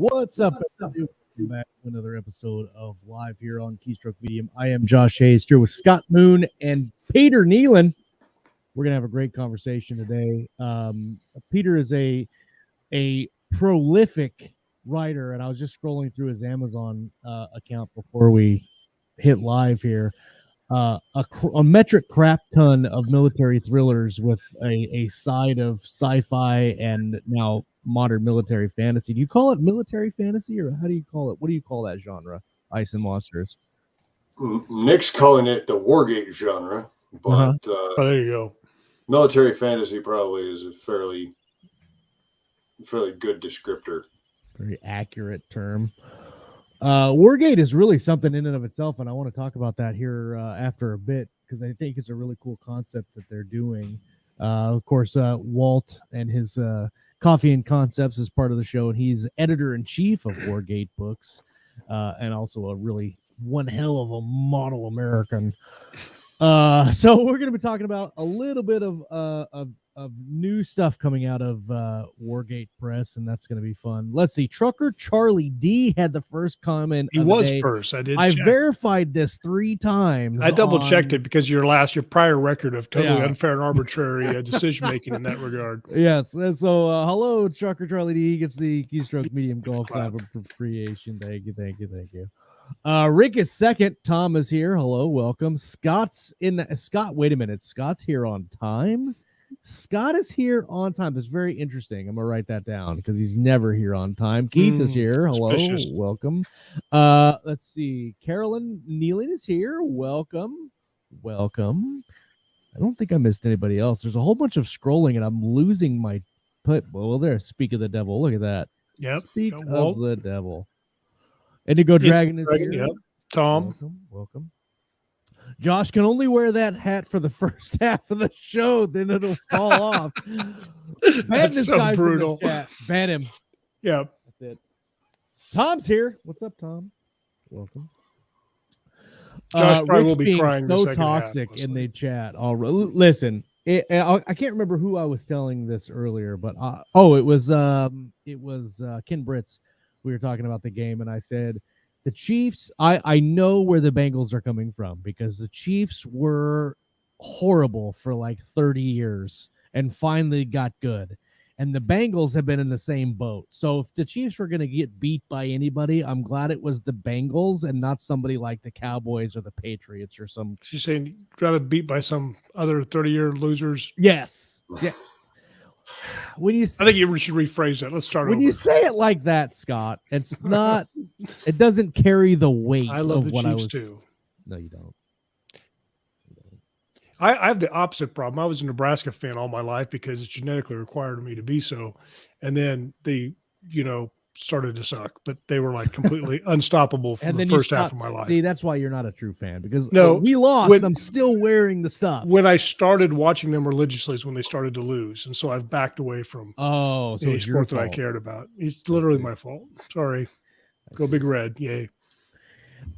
What's up, everybody? Welcome back to another episode of Live here on Keystroke Medium. I am Josh Hayes here with Scott Moon and Peter Nealen. We're going to have a great conversation today. Peter is a prolific writer, and I was just scrolling through his Amazon account before we hit live here. A metric crap ton of military thrillers with a side of sci-fi and now modern military fantasy. Do you call it military fantasy, or how do you call it? What do you call that genre? Ice and Monsters. Nick's calling it the Wargate genre, but there you go. Military fantasy probably is a fairly good descriptor. Very accurate term. Wargate is really something in and of itself, and I want to talk about that here after a bit, because I think it's a really cool concept that they're doing. Of course, Walt and his Coffee and Concepts is part of the show, and he's editor-in-chief of Wargate Books, and also a really one hell of a model American. So we're going to be talking about a little bit of new stuff coming out of Wargate Press, and that's going to be fun. Let's see. Trucker Charlie D had the first comment. He was first. I verified this 3 times. I double checked it because your prior record of totally unfair and arbitrary decision making in that regard. Yes. And so hello, Trucker Charlie D. He gets the Keystroke Medium Golf Club appreciation. Thank you. Rick is second. Tom is here. Hello, welcome. Scott, wait a minute. Scott's here on time. Scott is here on time. That's very interesting. I'm gonna write that down because he's never here on time. Keith is here. Hello, welcome. Let's see. Carolyn Nealen is here. Welcome. I don't think I missed anybody else. There's a whole bunch of scrolling, and I'm losing my put. Well, there. Speak of the devil. Look at that. Yep. Speak of the devil. Indigo Dragon is here. Yep. Tom. Welcome. Josh can only wear that hat for the first half of the show, then it'll fall off. That's so brutal. Ban him. Yeah. That's it. Tom's here. What's up, Tom? Welcome. Josh probably Rick's will be crying. So toxic in the chat. Listen, I can't remember who I was telling this earlier, but it was Ken Britz. We were talking about the game, and I said, the Chiefs, I know where the Bengals are coming from, because the Chiefs were horrible for like 30 years and finally got good. And the Bengals have been in the same boat. So if the Chiefs were going to get beat by anybody, I'm glad it was the Bengals and not somebody like the Cowboys or the Patriots or some. She's saying you'd rather beat by some other 30-year losers? Yes. Yeah. I think you should rephrase that. Let's start when over. You say it like that, Scott, it's not. It doesn't carry the weight. I love of the what Chiefs too. No, you don't. I have the opposite problem. I was a Nebraska fan all my life because it's genetically required of me to be so, and then they, started to suck, but they were like completely unstoppable for the first half of my life. See, that's why you're not a true fan, because we lost. I'm still wearing the stuff. When I started watching them religiously is when they started to lose, and so I've backed away from any sport that I cared about. It's literally my fault. Sorry. Go Big Red. Yay.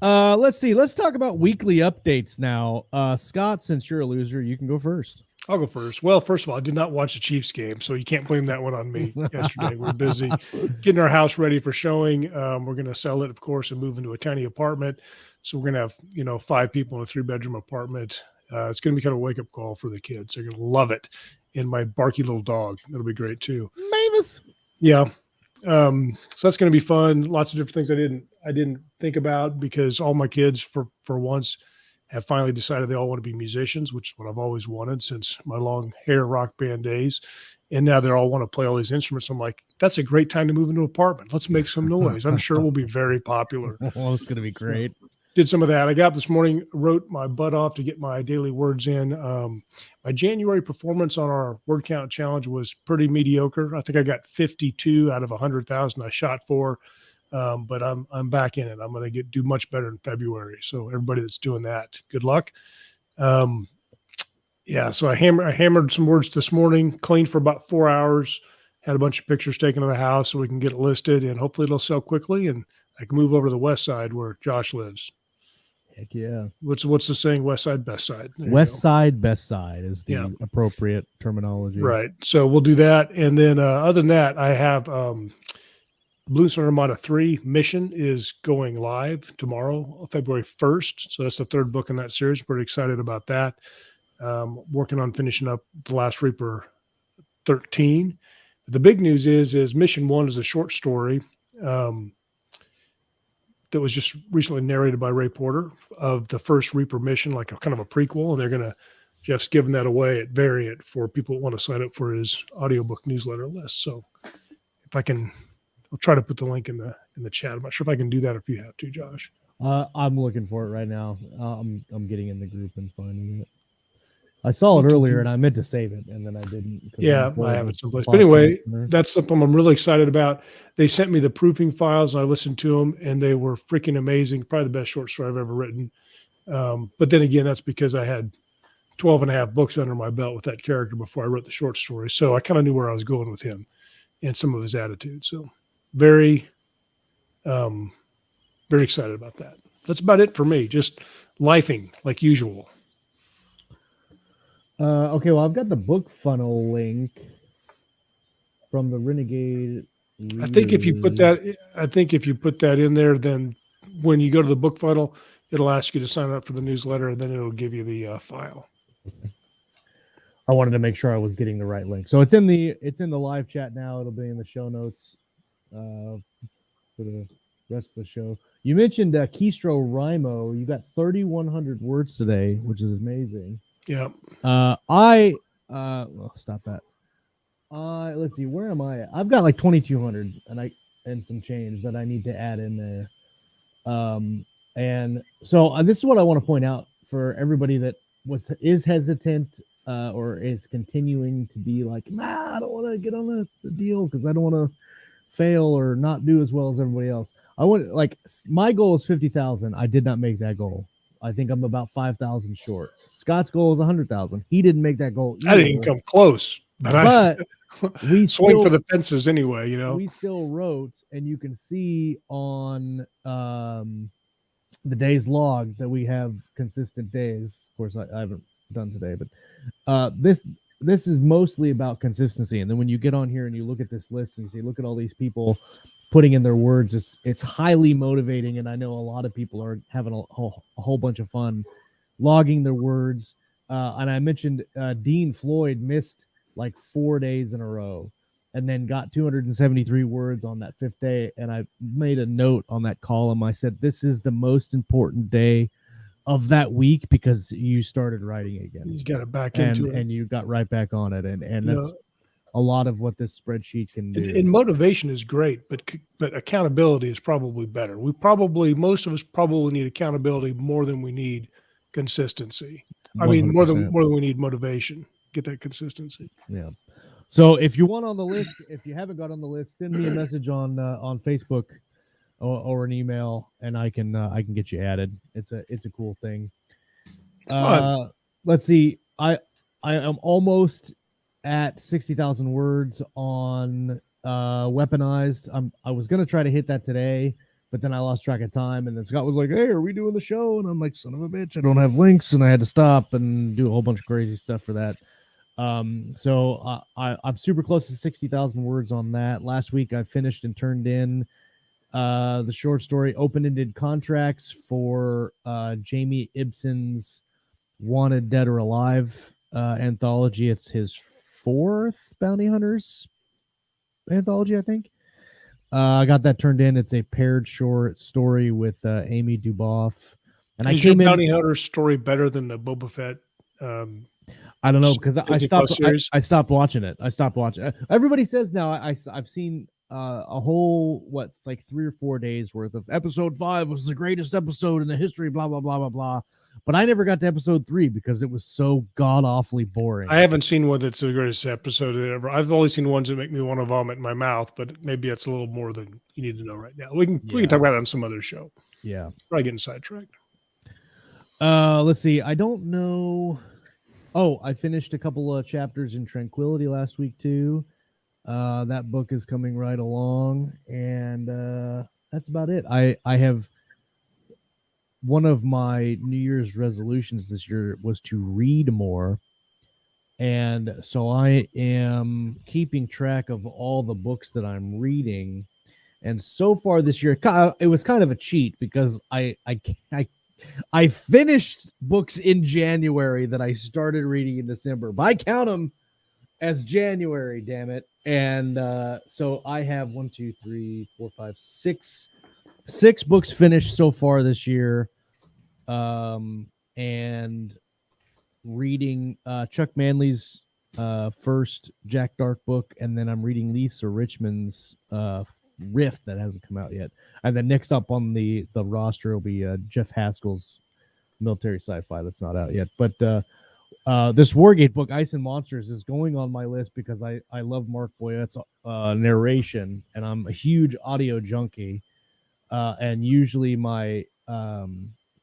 Let's see. Let's talk about weekly updates now. Scott, since you're a loser, you can go first. I'll go first. Well, first of all, I did not watch the Chiefs game, so you can't blame that one on me. Yesterday, we were busy getting our house ready for showing. We're going to sell it, of course, and move into a tiny apartment. So we're going to have, 5 people in a 3-bedroom apartment. It's going to be kind of a wake-up call for the kids. They're going to love it. And my barky little dog. That'll be great, too. Mavis. Yeah. So that's going to be fun. Lots of different things I didn't think about, because all my kids, for once, have finally decided they all want to be musicians, which is what I've always wanted since my long hair rock band days. And now they all want to play all these instruments. I'm like, that's a great time to move into an apartment. Let's make some noise. I'm sure we'll be very popular. Well, it's going to be great. Did some of that. I got up this morning, wrote my butt off to get my daily words in. My January performance on our word count challenge was pretty mediocre. I think I got 52 out of 100,000 I shot for. But I'm back in it. I'm going to do much better in February. So everybody that's doing that, good luck. Yeah, so I hammered some words this morning, cleaned for about 4 hours, had a bunch of pictures taken of the house so we can get it listed, and hopefully it'll sell quickly, and I can move over to the west side where Josh lives. Heck yeah. What's the saying? West side, best side. West side, best side is the appropriate terminology. Right. So we'll do that. And then other than that, I have Blue Sun Armada 3 mission is going live tomorrow, February 1st. So that's the third book in that series. Pretty excited about that. Working on finishing up The Last Reaper 13. But the big news is Mission 1 is a short story that was just recently narrated by Ray Porter of the first Reaper mission, like a kind of a prequel. And Jeff's giving that away at Variant for people that want to sign up for his audiobook newsletter list. So if I can, I'll try to put the link in the chat. I'm not sure if I can do that if you have to, Josh. I'm looking for it right now. I'm getting in the group and finding it. I saw it earlier and I meant to save it and then I didn't. Yeah, I have it someplace. But anyway, that's something I'm really excited about. They sent me the proofing files and I listened to them and they were freaking amazing. Probably the best short story I've ever written. But then again, that's because I had 12 and a half books under my belt with that character before I wrote the short story. So I kind of knew where I was going with him and some of his attitudes. So very, very excited about that. That's about it for me. Just lifing like usual. Okay, well, I've got the book funnel link from the Renegade. I think if you put that in there, then when you go to the book funnel, it'll ask you to sign up for the newsletter, and then it'll give you the file. I wanted to make sure I was getting the right link. So it's in the live chat now. It'll be in the show notes for the rest of the show. You mentioned Keystroke Rimo. You got 3,100 words today, which is amazing. Yeah. Stop that. Let's see, where am I? I've got like 2,200 and some change that I need to add in there. And so this is what I want to point out for everybody that is hesitant or is continuing to be like, I don't want to get on the deal because I don't want to fail or not do as well as everybody else. My goal is 50,000. I did not make that goal. I think I'm about 5,000 short. Scott's goal is 100,000. He didn't make that goal either. I didn't come close, but we swing for the fences anyway. We still wrote, and you can see on the day's log that we have consistent days. Of course, I haven't done today, but this is mostly about consistency. And then when you get on here and you look at this list and you say, look at all these people putting in their words, it's highly motivating. And I know a lot of people are having a whole bunch of fun logging their words. And I mentioned Dean Floyd missed like 4 days in a row and then got 273 words on that fifth day. And I made a note on that column. I said, this is the most important day of that week because you started writing again. You got it back into it. And you got right back on it. And that's a lot of what this spreadsheet can do. And motivation is great, but accountability is probably better. Most of us probably need accountability more than we need consistency. 100%. I mean, more than we need motivation. Get that consistency. Yeah. So if you want on the list, if you haven't got on the list, send me a message on Facebook or an email, and I can get you added. It's a cool thing. Let's see. I am almost at 60,000 words on Weaponized. I was gonna try to hit that today, but then I lost track of time. And then Scott was like, "Hey, are we doing the show?" And I'm like, "Son of a bitch, I don't have links," and I had to stop and do a whole bunch of crazy stuff for that. So I'm super close to 60,000 words on that. Last week I finished and turned in the short story Open-Ended Contracts for Jamie Ibsen's Wanted Dead or Alive anthology. It's his 4th Bounty Hunters anthology, I think. I got that turned in. It's a paired short story with Amy Duboff. And is your Bounty Hunter story better than the Boba Fett? I don't know because I stopped watching it. Everybody says now I've seen a whole like 3 or 4 days worth of episode 5 was the greatest episode in the history, blah blah blah blah blah. But I never got to episode 3 because it was so god awfully boring. I haven't seen one that's the greatest episode ever. I've only seen ones that make me want to vomit in my mouth, but maybe that's a little more than you need to know right now. We can talk about that on some other show. Yeah. Probably getting sidetracked. Let's see. I don't know. Oh, I finished a couple of chapters in Tranquility last week too. That book is coming right along, and that's about it. I have one of my New Year's resolutions this year was to read more, and so I am keeping track of all the books that I'm reading. And so far this year, it was kind of a cheat because I finished books in January that I started reading in December. But I count them as January, damn it. And so I have 6 books finished so far this year. And reading Chuck Manley's first Jack Dark book, and then I'm reading Lisa Richmond's Rift that hasn't come out yet. And then next up on the roster will be Jeff Haskell's military sci-fi that's not out yet. But this Wargate book, Ice and Monsters, is going on my list because I love Mark Boyette's narration, and I'm a huge audio junkie. And usually my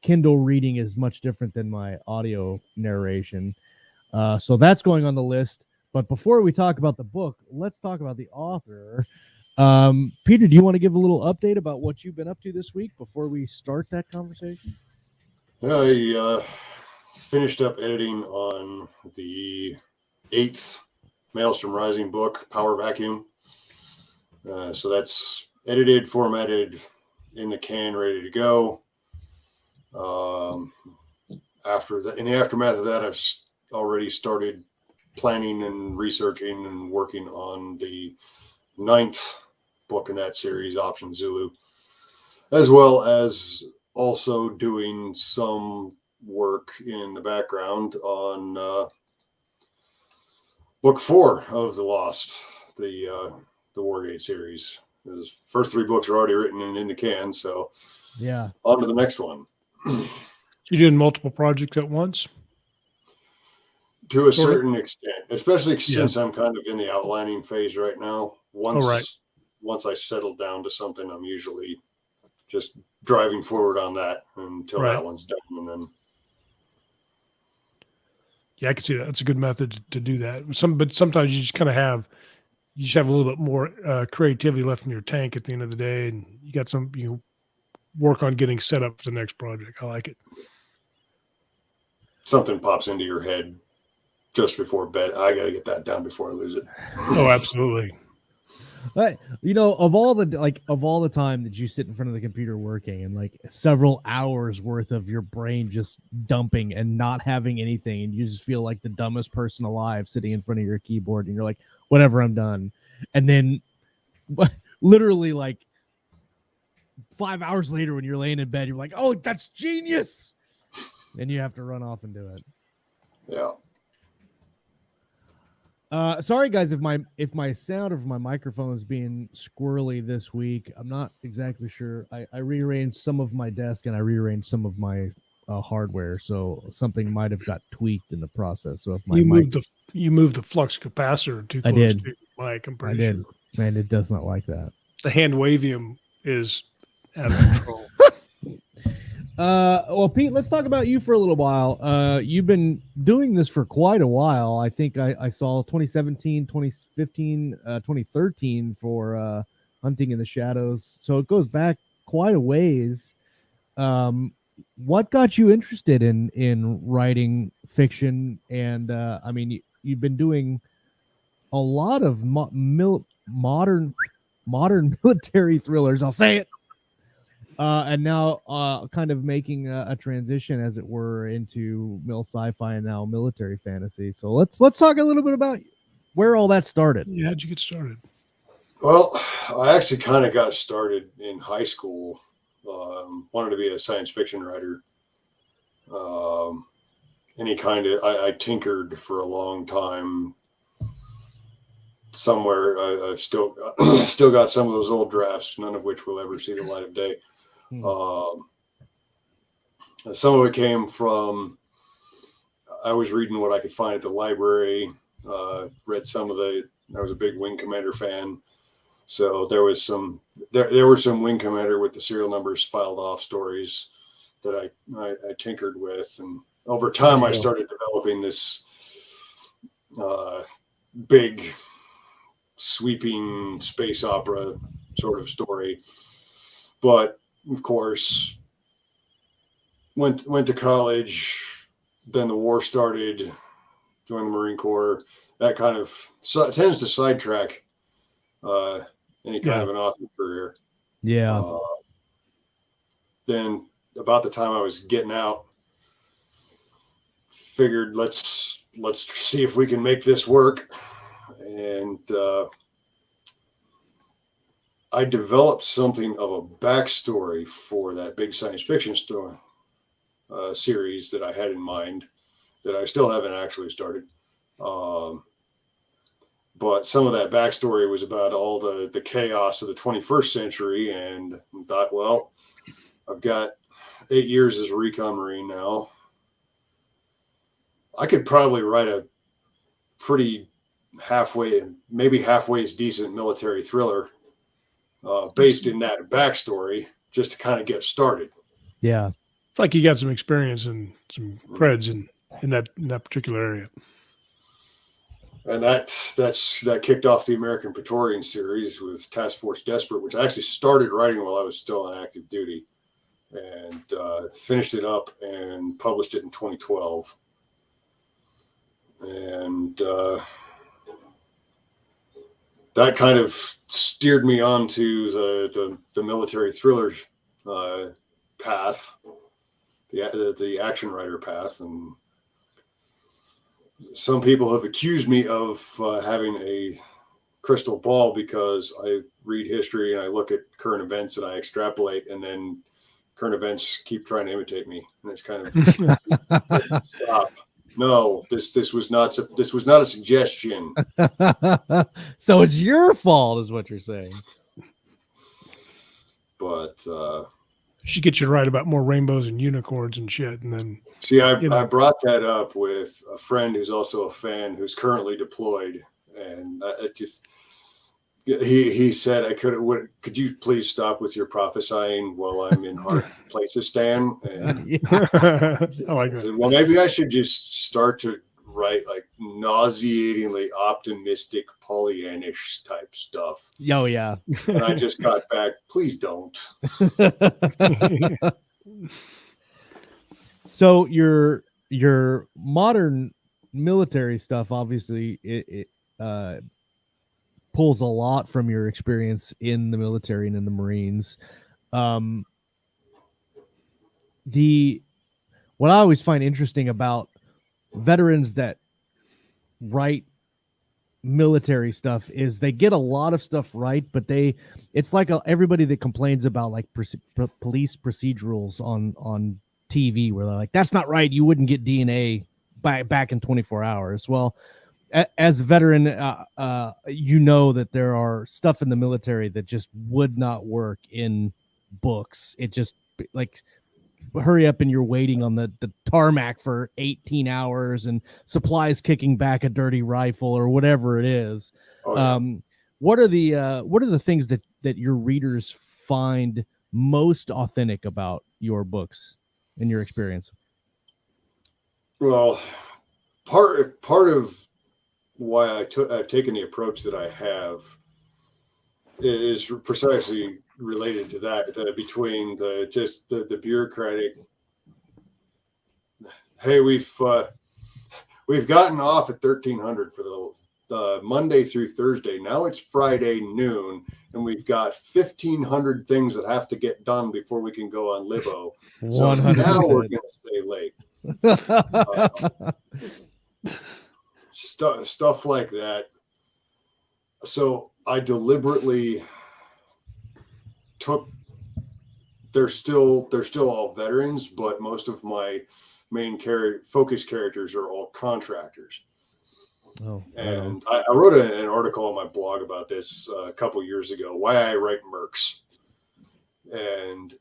Kindle reading is much different than my audio narration. So that's going on the list. But before we talk about the book, let's talk about the author. Peter, do you want to give a little update about what you've been up to this week before we start that conversation? I finished up editing on the 8th Maelstrom Rising book, Power Vacuum. So that's edited, formatted, in the can, ready to go. After that, in the aftermath of that, I've already started planning and researching and working on the 9th book in that series, Option Zulu, as well as also doing some work in the background on book 4 of The Lost, the Wargate series. The first 3 books are already written and in the can, so yeah, on to the next one. You're doing multiple projects at once? To a certain extent, especially since I'm kind of in the outlining phase right now. Once I settle down to something, I'm usually just driving forward on that until that one's done, and then. Yeah, I can see that. That's a good method to do that. But sometimes you just kind of have a little bit more creativity left in your tank at the end of the day, and you got work on getting set up for the next project. I like it. Something pops into your head just before bed. I got to get that down before I lose it. Oh, absolutely. But of all the time that you sit in front of the computer working, and like several hours worth of your brain just dumping and not having anything, and you just feel like the dumbest person alive sitting in front of your keyboard, and you're like, whatever, I'm done. And then literally like 5 hours later when you're laying in bed, you're like, oh, that's genius. And you have to run off and do it. Yeah. Sorry guys if my sound of my microphone is being squirrely this week. I'm not exactly sure. I rearranged some of my desk and I rearranged some of my hardware, so something might have got tweaked in the process. So if my you moved the flux capacitor too close to your mic, I'm pretty sure. Man, it does not like that. The Handwavium is out of control. Well, Pete, let's talk about you for a little while. You've been doing this for quite a while. I think I saw 2017, 2015, 2013 for Hunting in the Shadows. So it goes back quite a ways. What got you interested in writing fiction? And I mean, you've been doing a lot of modern military thrillers. I'll say it. And now kind of making a transition, as it were, into mil sci-fi and now military fantasy. So let's talk a little bit about where all that started. Yeah, how'd you get started? Well, I actually kind of got started in high school. Wanted to be a science fiction writer. I tinkered for a long time. somewhere. I've still got some of those old drafts, none of which will ever see the light of day. Some of it came from, I was reading what I could find at the library, read some of I was a big Wing Commander fan. So there was there were some Wing Commander with the serial numbers filed off stories that I tinkered with. And over time, I started developing this big sweeping space opera sort of story. But of course, went to college, then the war started, joined the Marine Corps. That kind of tends to sidetrack any kind of an author career. Yeah. Then about the time I was getting out, figured let's see if we can make this work. And I developed something of a backstory for that big science fiction story series that I had in mind that I still haven't actually started. But some of that backstory was about all the chaos of the 21st century, and thought, well, I've got 8 years as a recon Marine now. I could probably write a pretty maybe halfway as decent military thriller based in that backstory, just to kind of get started. Yeah. It's like you got some experience and some creds in that particular area. And that kicked off the American Praetorian series with Task Force Desperate, which I actually started writing while I was still on active duty, and finished it up and published it in 2012. And that kind of steered me onto the military thriller path, the action writer path. And some people have accused me of having a crystal ball because I read history and I look at current events and I extrapolate, and then current events keep trying to imitate me. And it's kind of stop. No, this was not a suggestion. So it's your fault, is what you're saying. But should get you to write about more rainbows and unicorns and shit, and then see, I brought that up with a friend who's also a fan who's currently deployed, and he said, could you please stop with your prophesying while I'm in hard places, Stan? And I like that. I said, well, maybe I should just start to write like nauseatingly optimistic Pollyannish type stuff. Oh yeah. And I just got back, please don't. So your modern military stuff, obviously, it pulls a lot from your experience in the military and in the Marines. What I always find interesting about veterans that write military stuff is they get a lot of stuff right, but it's like everybody that complains about like police procedurals on TV, where they're like, that's not right, you wouldn't get DNA back in 24 hours. Well, as a veteran, you know that there are stuff in the military that just would not work in books. It just, like, hurry up and you're waiting on the tarmac for 18 hours and supplies kicking back a dirty rifle or whatever it is. Oh, yeah. What are the things that your readers find most authentic about your books in your experience? Well, part of why I've taken the approach that I have is precisely related to that, between the bureaucratic, hey, we've gotten off at 1300 for the Monday through Thursday. Now it's Friday noon, and we've got 1,500 things that have to get done before we can go on Libo. So 100%. now we're going to stay late. Stuff like that. So I deliberately they're still all veterans, but most of my main focus characters are all contractors. Oh, right on. And I wrote an article on my blog about this a couple years ago, why I write mercs. And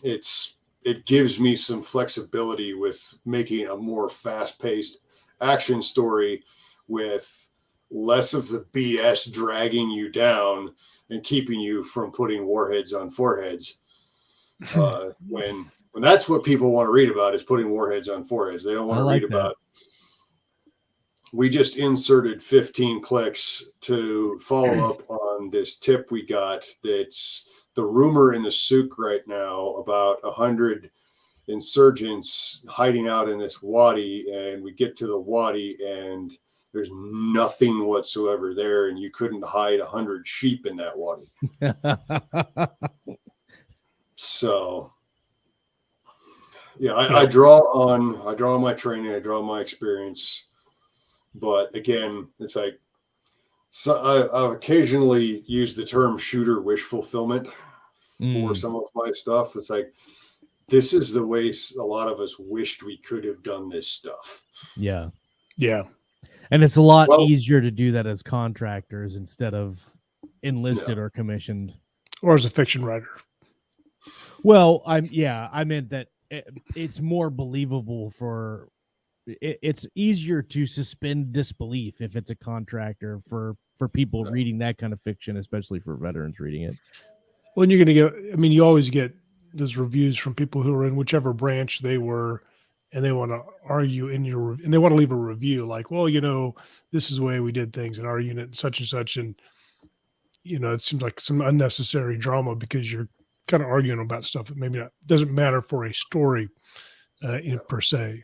it gives me some flexibility with making a more fast-paced action story with less of the BS dragging you down and keeping you from putting warheads on foreheads. When that's what people want to read about, is putting warheads on foreheads. They don't want to read about, we just inserted 15 clicks to follow up on this tip we got. That's the rumor in the souk right now about 100 insurgents hiding out in this wadi, and we get to the wadi and there's nothing whatsoever there, and you couldn't hide 100 sheep in that wadi. So yeah, I draw on my training, I draw on my experience, but again, it's like, so I've occasionally used the term shooter wish fulfillment for some of my stuff. It's like, this is the way a lot of us wished we could have done this stuff. Yeah. Yeah. And it's a lot easier to do that as contractors instead of enlisted or commissioned. Or as a fiction writer. Well, I meant that it's more believable for, it's easier to suspend disbelief if it's a contractor for people reading that kind of fiction, especially for veterans reading it. Well, and you're going to get, I mean, you always get those reviews from people who are in whichever branch they were, and they want to argue and they want to leave a review like, well, this is the way we did things in our unit, such and such. And, it seems like some unnecessary drama because you're kind of arguing about stuff that maybe doesn't matter for a story per se.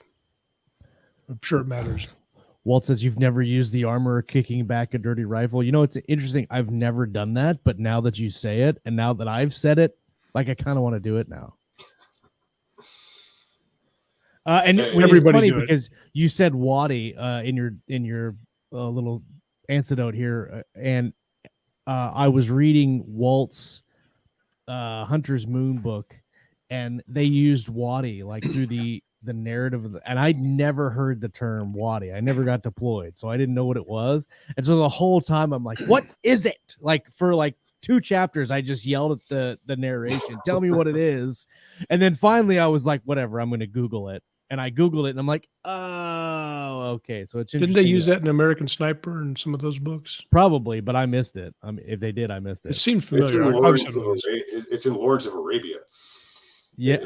I'm sure it matters. Walt says you've never used the armor kicking back a dirty rifle. It's interesting. I've never done that, but now that you say it, and now that I've said it, like I kind of want to do it now. And everybody's funny because you said wadi in your little anecdote here, and I was reading Walt's Hunter's Moon book, and they used wadi like through the narrative and I'd never heard the term wadi. I never got deployed, so I didn't know what it was. And so the whole time I'm like, what is it? Like for 2 chapters, I just yelled at the narration, tell me what it is. And then finally I was like, whatever, I'm going to Google it. And I Googled it and I'm like, oh, okay. So it's interesting. Didn't they use that in American Sniper and some of those books? Probably, but I missed it. I mean, if they did, I missed it. It seemed familiar. It's in Lawrence of Arabia. Yeah.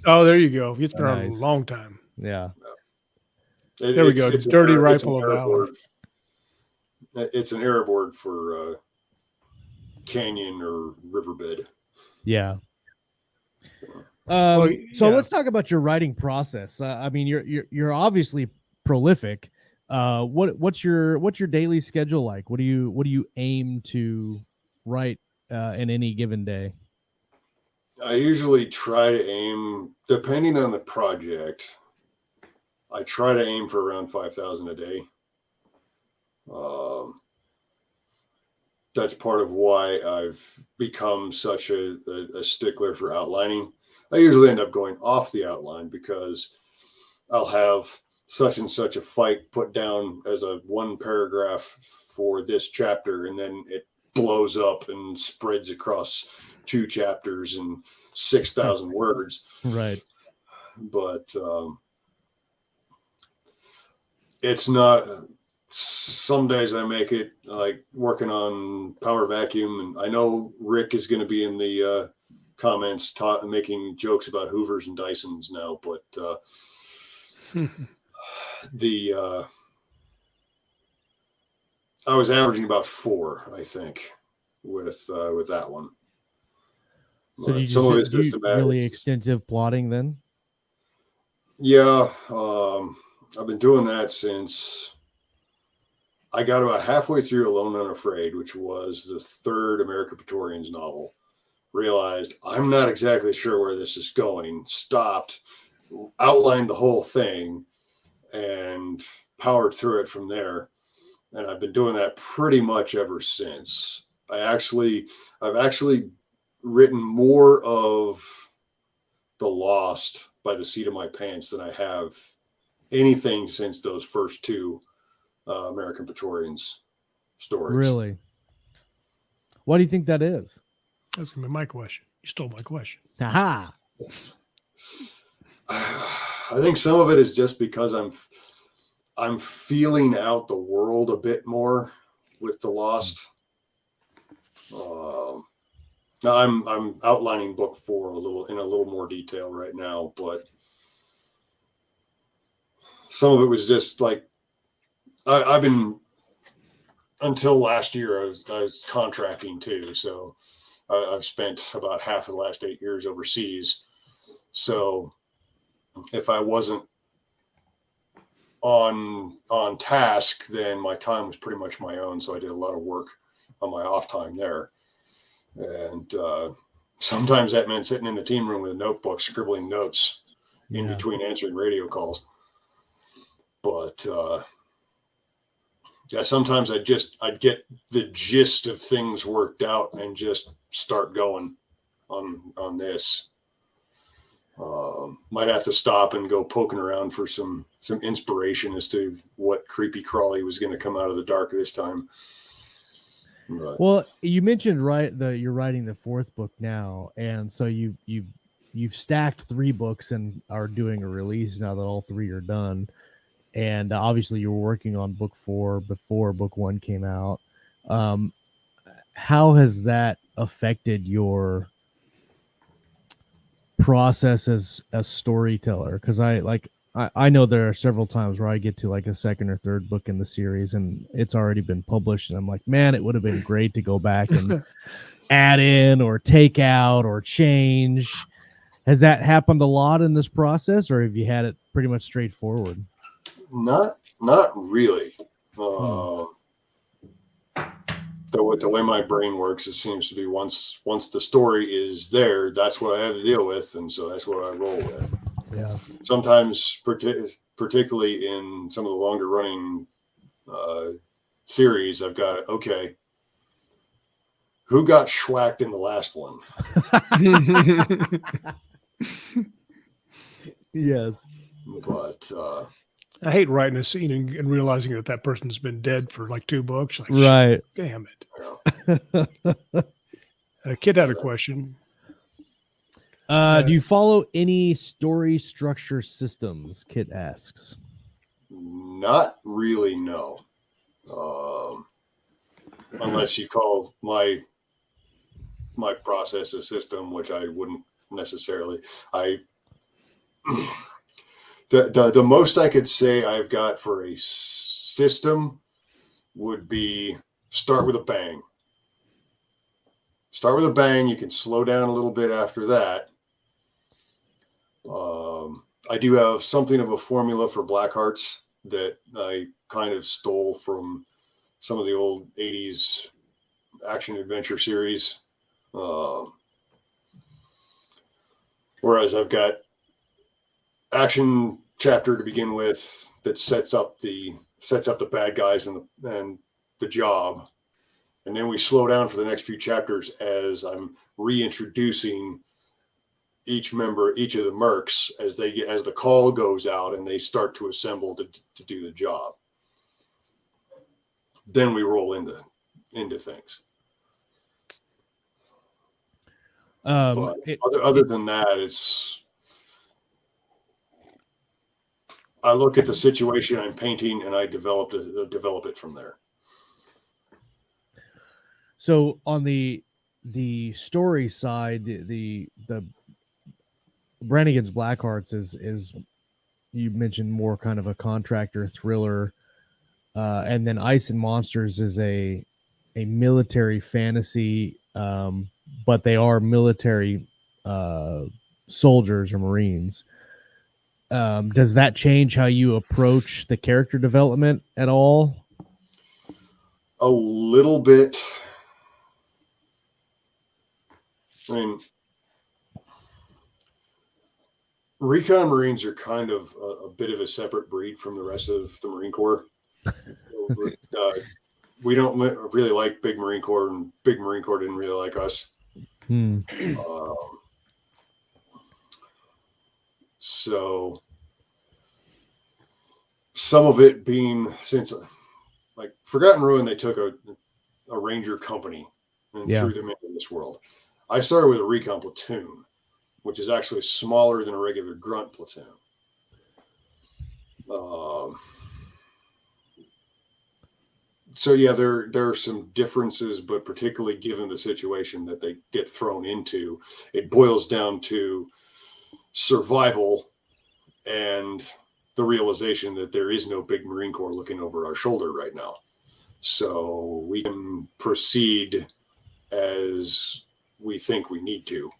Oh, there you go. It's been around a long time. Yeah. There we go. It's dirty rifle of valor. It's an Arab word for canyon or riverbed. Yeah. So let's talk about your writing process. I mean, you're obviously prolific. What's your daily schedule like? What do you aim to write in any given day? I usually try to aim, depending on the project, I try to aim for around 5,000 a day. That's part of why I've become such a stickler for outlining. I usually end up going off the outline because I'll have such and such a fight put down as a 1 paragraph for this chapter, and then it blows up and spreads across 2 chapters and 6,000 words. Right. But it's not, some days I make it like working on Power Vacuum, and I know Rick is going to be in the comments making jokes about Hoovers and Dysons now, but I was averaging about 4, I think, with that one. So did you do really extensive plotting then? Yeah, I've been doing that since I got about halfway through Alone and Unafraid, which was the 3rd America Praetorians novel. Realized I'm not exactly sure where this is going. Stopped, outlined the whole thing, and powered through it from there. And I've been doing that pretty much ever since. I've actually written more of The Lost by the seat of my pants than I have anything since those first 2 American Praetorians stories. Really? Why do you think that is? That's gonna be my question. You stole my question. Aha. I think some of it is just because I'm feeling out the world a bit more with the Lost. Now I'm outlining book 4 in a little more detail right now, but some of it was just like I've been, until last year I was contracting too, so I've spent about half of the last 8 years overseas. So if I wasn't on task, then my time was pretty much my own. So I did a lot of work on my off time there. And sometimes that meant sitting in the team room with a notebook, scribbling notes in between answering radio calls. But yeah, sometimes I'd get the gist of things worked out and just start going on this. Might have to stop and go poking around for some inspiration as to what creepy crawly was going to come out of the dark this time. But, well, you mentioned you're writing the 4th book now, and so you've stacked 3 books and are doing a release now that all 3 are done. And obviously you were working on book 4 before book 1 came out. How has that affected your process as a storyteller? Because I know there are several times where I get to like a 2nd or 3rd book in the series and it's already been published, and I'm like, man, it would have been great to go back and add in or take out or change. Has that happened a lot in this process, or have you had it pretty much straightforward? Not really. The way my brain works, it seems to be once the story is there, that's what I have to deal with, and so that's what I roll with. Yeah. Sometimes, particularly in some of the longer running series, I've got okay, who got schwacked in the last one? Yes. But I hate writing a scene and realizing that person's been dead for like 2 books. Like, right. shit, damn it. Kid had a question. Do you follow any story structure systems? Kit asks. not really, no. Unless you call my process a system, which I wouldn't necessarily. The most I could say I've got for a system would be start with a bang. Start with a bang. You can slow down a little bit after that. I do have something of a formula for Black Hearts that I kind of stole from some of the old 80s action adventure series. Whereas I've got action chapter to begin with that sets up the bad guys and the job, and then we slow down for the next few chapters as I'm reintroducing each of the mercs as the call goes out and they start to assemble to do the job. Then we roll into things. But other than that, I look at the situation I'm painting and I develop it from there. So on the story side, the Brannigan's Blackhearts is you mentioned more kind of a contractor thriller, and then Ice and Monsters is a military fantasy, but they are military soldiers or Marines. Does that change how you approach the character development at all? A little bit. I mean, Recon Marines are kind of a bit of a separate breed from the rest of the Marine Corps. We don't really like Big Marine Corps, and Big Marine Corps didn't really like us. So some of it being, since like Forgotten Ruin, they took a Ranger company and threw them into this world. I started with a recon platoon, which is actually smaller than a regular grunt platoon. So yeah, there are some differences, but particularly given the situation that they get thrown into, it boils down to survival and the realization that there is no big Marine Corps looking over our shoulder right now. So we can proceed as we think we need to,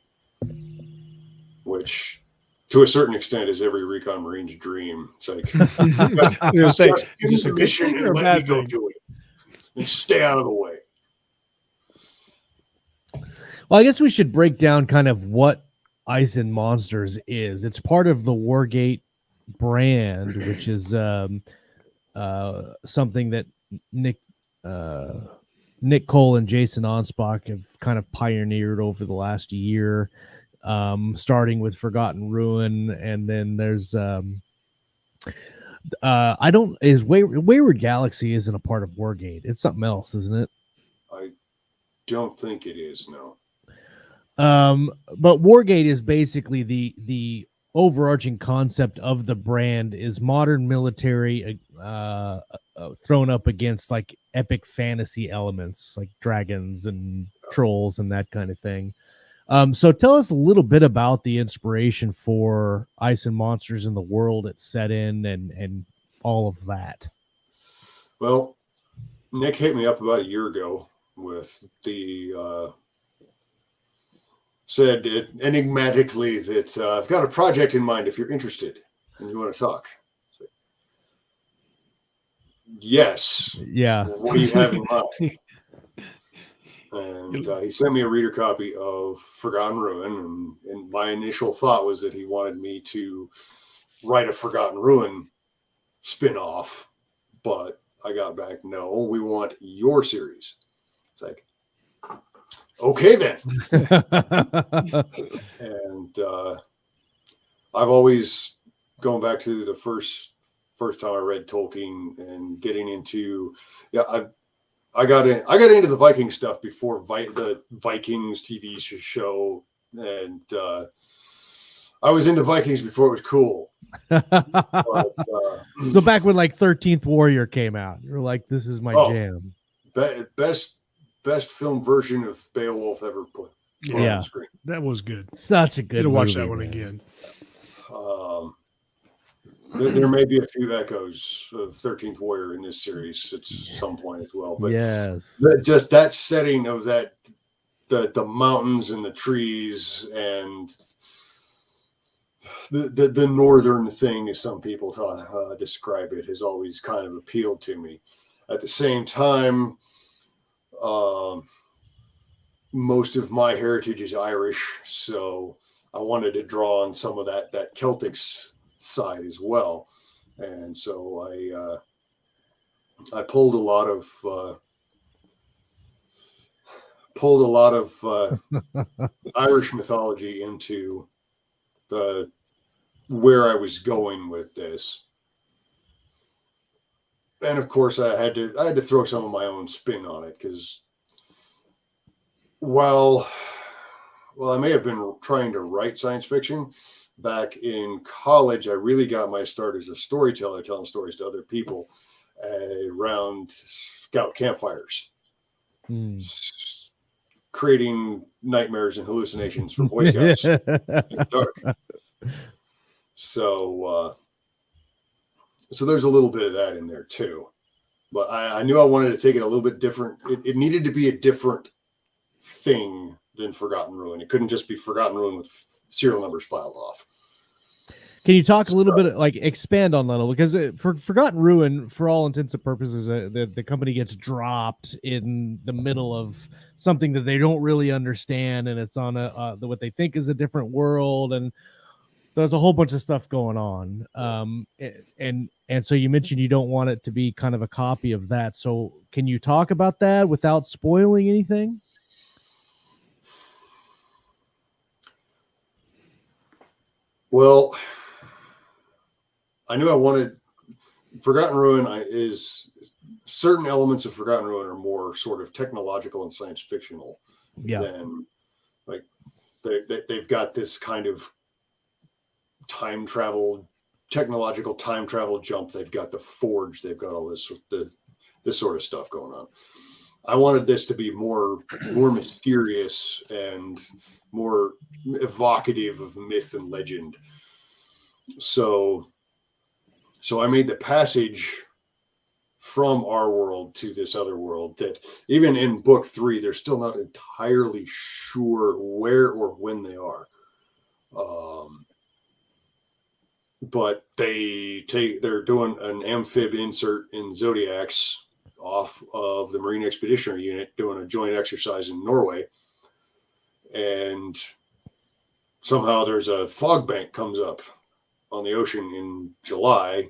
which to a certain extent is every recon Marine's dream. It's like, just give me the mission and let me go do it and stay out of the way. Well, I guess we should break down kind of what Ice and Monsters is. It's part of the Wargate brand, which is something that Nick Cole and Jason Onspach have kind of pioneered over the last year, starting with Forgotten Ruin, and then there's Wayward Galaxy isn't a part of Wargate. It's something else, isn't it? I don't think it is, no. But Wargate is basically the overarching concept of the brand is modern military thrown up against like epic fantasy elements like dragons and trolls and that kind of thing. So tell us a little bit about the inspiration for Ice and Monsters in the world it's set in and all of that. Well, Nick hit me up about a year ago with the said enigmatically that I've got a project in mind if you're interested and you want to talk. So, yes. Yeah. What do you have in mind? And he sent me a reader copy of Forgotten Ruin, and my initial thought was that he wanted me to write a Forgotten Ruin spin-off, but I got back, no, we want your series. It's like, okay then. And I've always going back to the first time I read Tolkien and getting into, I got into the Viking stuff before the Vikings TV show, and I was into Vikings before it was cool. But, so back when like 13th Warrior came out, you're like, this is my jam. Best film version of Beowulf ever put on the screen. That was good. Such a good movie. Watch that one again. There may be a few echoes of 13th Warrior in this series at some point as well. But yes, just that setting of that, the mountains and the trees and the northern thing, as some people describe it, has always kind of appealed to me. At the same time, most of my heritage is Irish, so I wanted to draw on some of that Celtic side as well, and so I pulled a lot of Irish mythology into where I was going with this. And of course, I had to throw some of my own spin on it, because while I may have been trying to write science fiction back in college, I really got my start as a storyteller, telling stories to other people around scout campfires, creating nightmares and hallucinations for Boy Scouts in the dark. So there's a little bit of that in there too, but I knew I wanted to take it a little bit different. It needed to be a different thing than Forgotten Ruin. It couldn't just be Forgotten Ruin with serial numbers filed off. Can you talk a little bit, like expand on that? Because for Forgotten Ruin, for all intents and purposes, the company gets dropped in the middle of something that they don't really understand, and it's on what they think is a different world, and there's a whole bunch of stuff going on. And so you mentioned you don't want it to be kind of a copy of that. So can you talk about that without spoiling anything? Well, I knew I wanted Forgotten Ruin is certain elements of Forgotten Ruin are more sort of technological and science fictional than like they've got this kind of technological time travel jump. They've got the forge. They've got all this sort of stuff going on. I wanted this to be more mysterious and more evocative of myth and legend. So I made the passage from our world to this other world that even in book 3, they're still not entirely sure where or when they are. But they're doing an amphib insert in Zodiacs off of the Marine Expeditionary Unit, doing a joint exercise in Norway. And somehow there's a fog bank comes up on the ocean in July.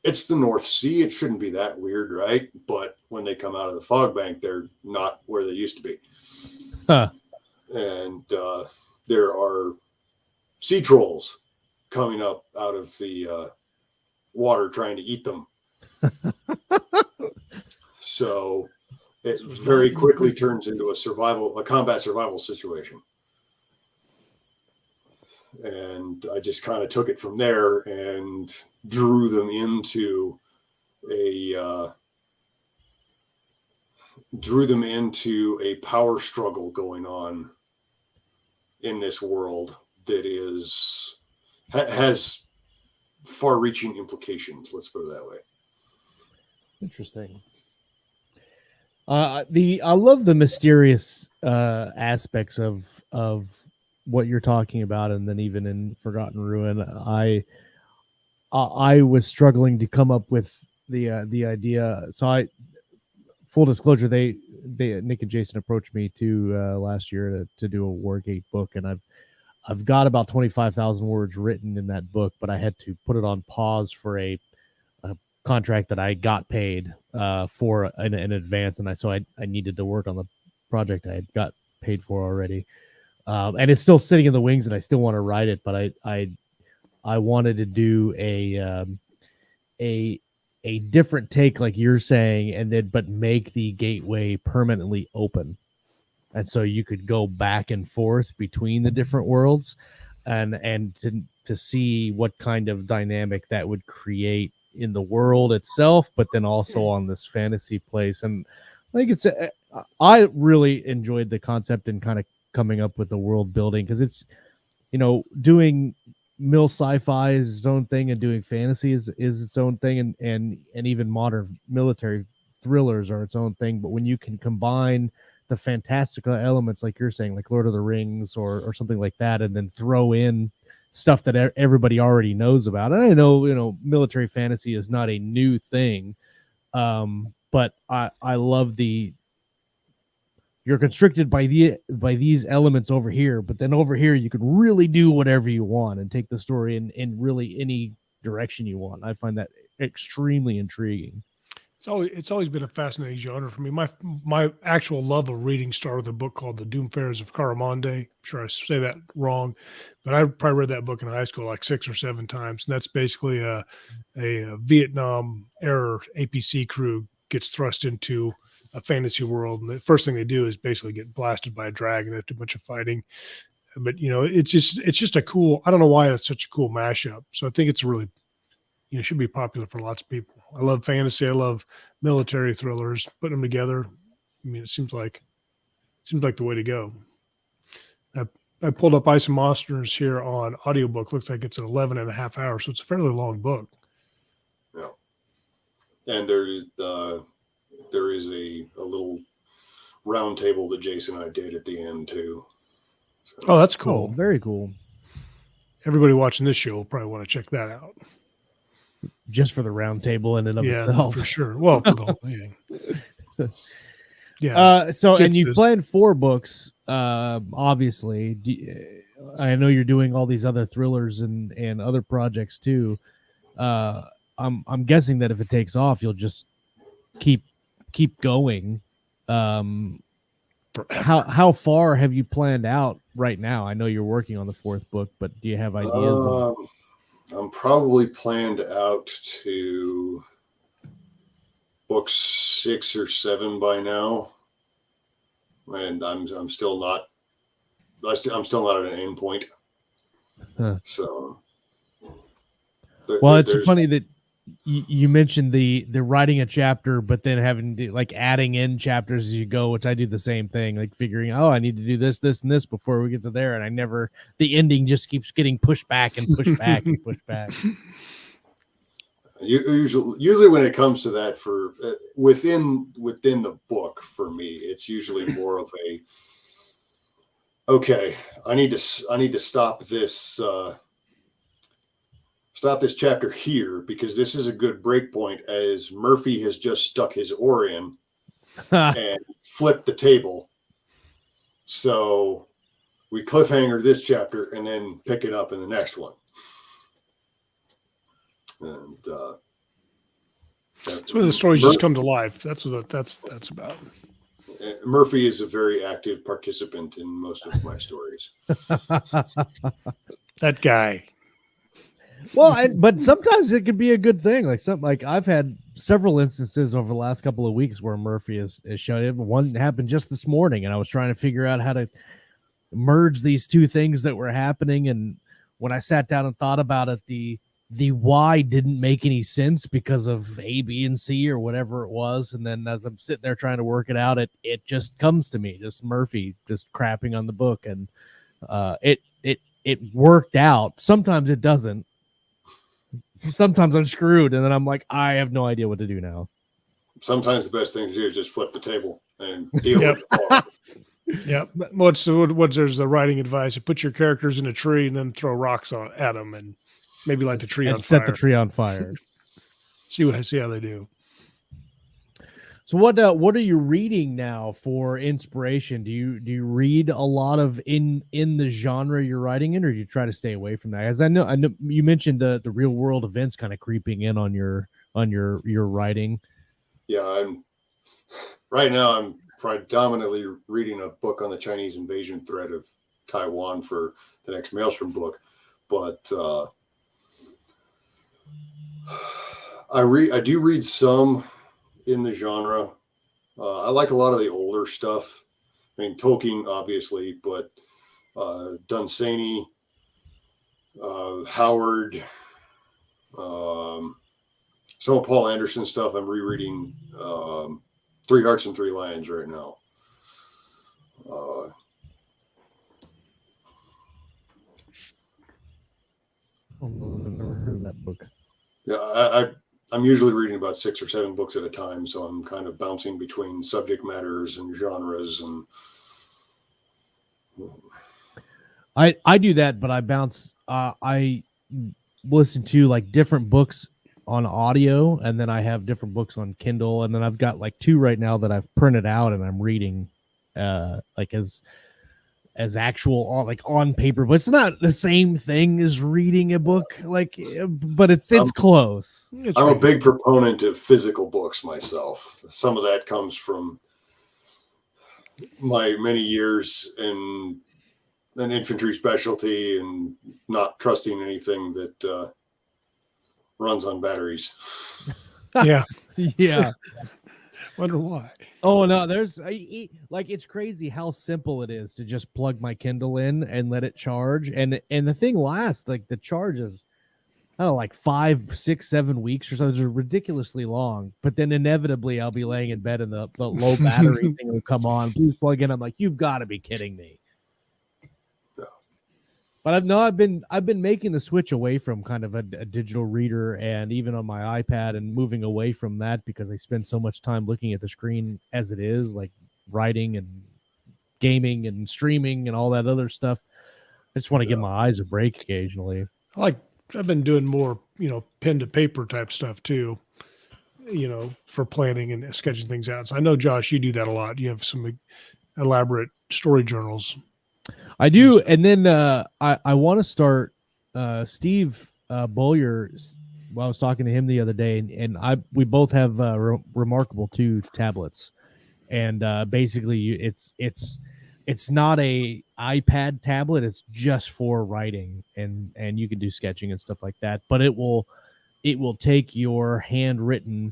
It's the North Sea. It shouldn't be that weird, right? But when they come out of the fog bank, they're not where they used to be. Huh. And there are sea trolls coming up out of the water trying to eat them. So it very quickly turns into a combat survival situation. And I just kind of took it from there and drew them into a power struggle going on in this world that has far-reaching implications. Let's put it that way. Interesting. I love the mysterious aspects of what you're talking about, and then even in Forgotten Ruin, I was struggling to come up with the idea. So full disclosure, they Nick and Jason approached me last year to do a Wargate book, and I've got about 25,000 words written in that book, but I had to put it on pause for a contract that I got paid for in advance, and so I needed to work on the project I had got paid for already, and it's still sitting in the wings, and I still want to write it, but I wanted to do a different take, like you're saying, but make the gateway permanently open, and so you could go back and forth between the different worlds, and to see what kind of dynamic that would create in the world itself, but then also on this fantasy place. And I think I really enjoyed the concept and kind of coming up with the world building, because it's, doing mill sci-fi is its own thing, and doing fantasy is its own thing, and even modern military thrillers are its own thing. But when you can combine the fantastical elements, like you're saying, like Lord of the Rings or something like that, and then throw in stuff that everybody already knows about. And I know, military fantasy is not a new thing, but I love you're constricted by these elements over here, but then over here you can really do whatever you want and take the story in really any direction you want. I find that extremely intriguing. It's always been a fascinating genre for me. My actual love of reading started with a book called The Doomfarers of Caramonde. I'm sure I say that wrong, but I probably read that book in high school like 6 or 7 times. And that's basically a Vietnam era APC crew gets thrust into a fantasy world, and the first thing they do is basically get blasted by a dragon. They have to do a bunch of fighting, but it's just a cool. I don't know why it's such a cool mashup. So I think it's really, should be popular for lots of people. I love fantasy. I love military thrillers. Putting them together, I mean, it seems like the way to go. I pulled up Ice and Monsters here on audiobook. Looks like it's 11 and a half hours, so it's a fairly long book. Yeah, and there is a little round table that Jason and I did at the end too. So. Oh, that's cool. Oh, very cool. Everybody watching this show will probably want to check that out. Just for the round table in and of itself. For sure. Well, for the whole thing. Yeah. And you've planned 4 books, obviously. I know you're doing all these other thrillers and other projects too. I'm guessing that if it takes off, you'll just keep going. How far have you planned out right now? I know you're working on the 4th book, but do you have ideas? I'm probably planned out to book 6 or 7 by now, and I'm still not at an end point. Huh. So, Well, it's funny that you mentioned the writing a chapter, but then having to, like, adding in chapters as you go, which I do the same thing, like figuring, oh, I need to do this, this, and this before we get to there, and I never, the ending just keeps getting pushed back and pushed back and pushed back. Usually when it comes to that, for within the book, for me, it's usually more of a, okay, I need to stop this chapter here, because this is a good break point, as Murphy has just stuck his oar in and flipped the table. So we cliffhanger this chapter and then pick it up in the next one. And that's when the stories just come to life. That's what that's about. Murphy is a very active participant in most of my stories. That guy. Well, but sometimes it could be a good thing. Like I've had several instances over the last couple of weeks where Murphy has shown it. One happened just this morning, and I was trying to figure out how to merge these two things that were happening. And when I sat down and thought about it, the why didn't make any sense because of A, B, and C or whatever it was. And then as I'm sitting there trying to work it out, it just comes to me, just Murphy just crapping on the book, and it worked out. Sometimes it doesn't. Sometimes I'm screwed, and then I'm like, I have no idea what to do now. Sometimes the best thing to do is just flip the table and deal with it. Yep. What's there's the writing advice? You put your characters in a tree and then throw rocks at them, and maybe light the tree on fire. Set the tree on fire. see how they do. So what are you reading now for inspiration? Do you read a lot of in the genre you're writing in, or do you try to stay away from that? As I know you mentioned the real world events kind of creeping in on your writing. Yeah, right now I'm predominantly reading a book on the Chinese invasion threat of Taiwan for the next Maelstrom book, but I do read some in the genre. I like a lot of the older stuff. I mean, Tolkien, obviously, but Dunsany, Howard, some of Paul Anderson stuff. I'm rereading Three Hearts and Three Lions right now. I've never heard of that book. Yeah, I'm usually reading about 6 or 7 books at a time, so I'm kind of bouncing between subject matters and genres. And I do that, but I bounce. I listen to like different books on audio, and then I have different books on Kindle, and then I've got like 2 right now that I've printed out and I'm reading, like as actual, like on paper, but it's not the same thing as reading a book, like, but it's close. I'm a big proponent of physical books myself. Some of that comes from my many years in an infantry specialty and not trusting anything that runs on batteries. Yeah. Yeah. Wonder why. Oh no, there's like, it's crazy how simple it is to just plug my Kindle in and let it charge, and the thing lasts, like, the charge is, I don't know, like 5, 6, 7 weeks or something. It's ridiculously long. But then inevitably I'll be laying in bed and the low battery thing will come on. Please plug in. I'm like, you've got to be kidding me. But I've been making the switch away from kind of a digital reader, and even on my iPad, and moving away from that because I spend so much time looking at the screen as it is, like writing and gaming and streaming and all that other stuff. I just want to give my eyes a break occasionally. I've been doing more, pen to paper type stuff too, for planning and sketching things out. So I know, Josh, you do that a lot. You have some elaborate story journals. I do, and then I want to start. Steve Bowyer. Well, I was talking to him the other day, and we both have Remarkable 2 tablets, and basically it's not a iPad tablet. It's just for writing, and you can do sketching and stuff like that. But it will take your handwritten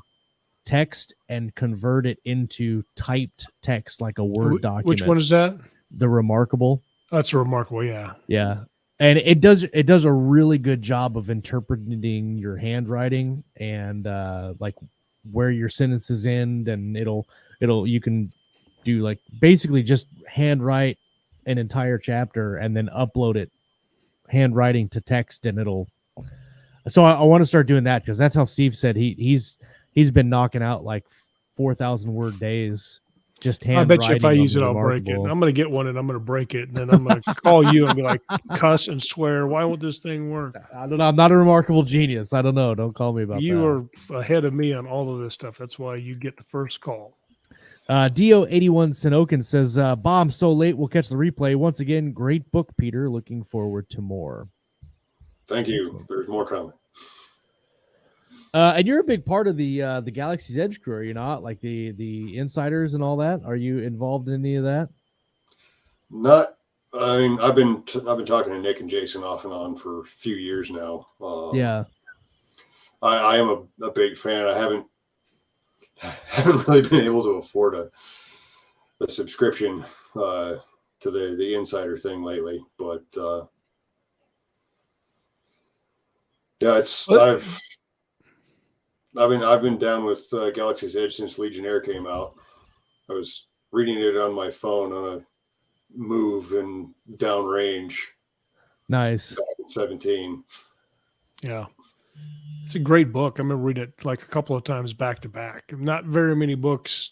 text and convert it into typed text like a Word document. Which one is that? The Remarkable. That's remarkable. Yeah. Yeah. And it does a really good job of interpreting your handwriting and like where your sentences end, and you can do like basically just handwrite an entire chapter and then upload it handwriting to text, and so I want to start doing that, because that's how Steve said he's been knocking out like 4,000 word days just handwriting. I bet you if I use it, I'll break it. I'm going to get one and I'm going to break it. And then I'm going to call you and be like, cuss and swear. Why won't this thing work? I don't know. I'm not a remarkable genius. I don't know. Don't call me about that. You are ahead of me on all of this stuff. That's why you get the first call. Dio81 Sinokin says, Bomb so late, we'll catch the replay. Once again, great book, Peter. Looking forward to more. Thank you. There's more coming. And you're a big part of the Galaxy's Edge crew, are you not? Like the insiders and all that. Are you involved in any of that? Not. I mean, I've been talking to Nick and Jason off and on for a few years now. Yeah. I am a big fan. I haven't really been able to afford a subscription to the insider thing lately, but yeah, I've been down with Galaxy's Edge since Legionnaire came out. I was reading it on my phone on a move and downrange. Nice. Back in 17. Yeah. It's a great book. I remember reading it like a couple of times back to back. Not very many books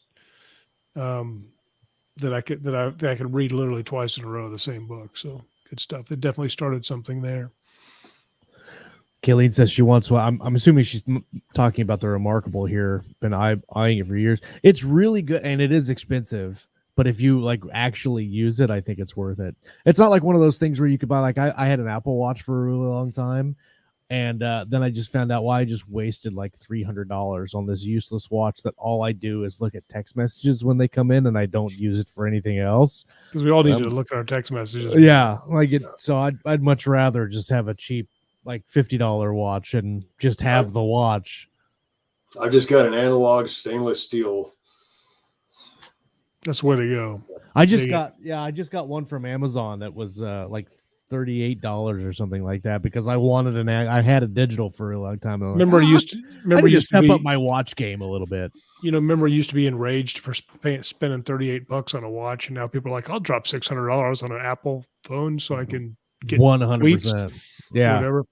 that I could read literally twice in a row, the same book. So good stuff. They definitely started something there. Kayleen says she wants one. I'm assuming she's talking about the Remarkable here. Been eyeing it for years. It's really good, and it is expensive. But if you like actually use it, I think it's worth it. It's not like one of those things where you could buy. Like I had an Apple Watch for a really long time, and then I just found out why I just wasted like $300 on this useless watch that all I do is look at text messages when they come in, and I don't use it for anything else. Because we all need to look at our text messages. Yeah, like it. So I'd much rather just have a cheap, like $50 watch and just have the watch. I've just got an analog stainless steel. That's the way to go. I just got one from Amazon that was like $38 or something like that, because I wanted I had a digital for a long time. Remember, I used to step up my watch game a little bit. Remember, I used to be enraged for spending $38 on a watch, and now people are like, I'll drop $600 on an Apple phone so I can get 100%. Yeah. Whatever.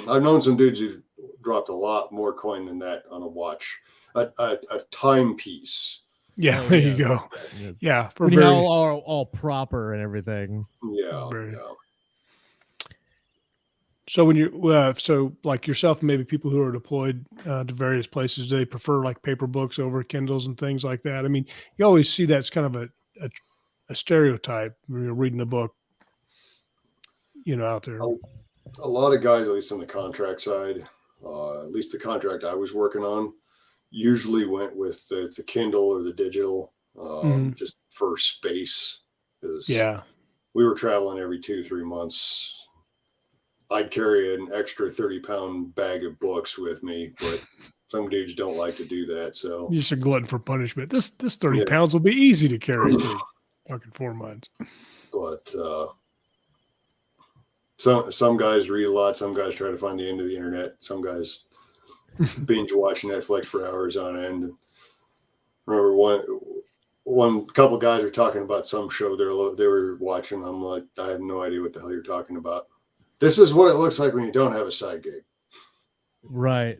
I've known some dudes who've dropped a lot more coin than that on a watch, a timepiece. Yeah, there you go. Yeah, all proper and everything. Yeah. So when you're so like yourself, maybe people who are deployed to various places, do they prefer like paper books over Kindles and things like that? I mean, you always see that's kind of a stereotype when you're reading a book, out there. A lot of guys, at least on the contract side, at least the contract I was working on, usually went with the Kindle or the digital, just for space. Yeah. We were traveling every 2-3 months. I'd carry an extra 30-pound bag of books with me, but some dudes don't like to do that. So you're just a glutton for punishment. This 30 pounds will be easy to carry for fucking 4 months. But some guys read a lot. Some guys try to find the end of the internet. Some guys binge watch Netflix for hours on end. Remember one couple guys were talking about some show they were watching. I'm like, I have no idea what the hell you're talking about. This is what it looks like when you don't have a side gig. Right.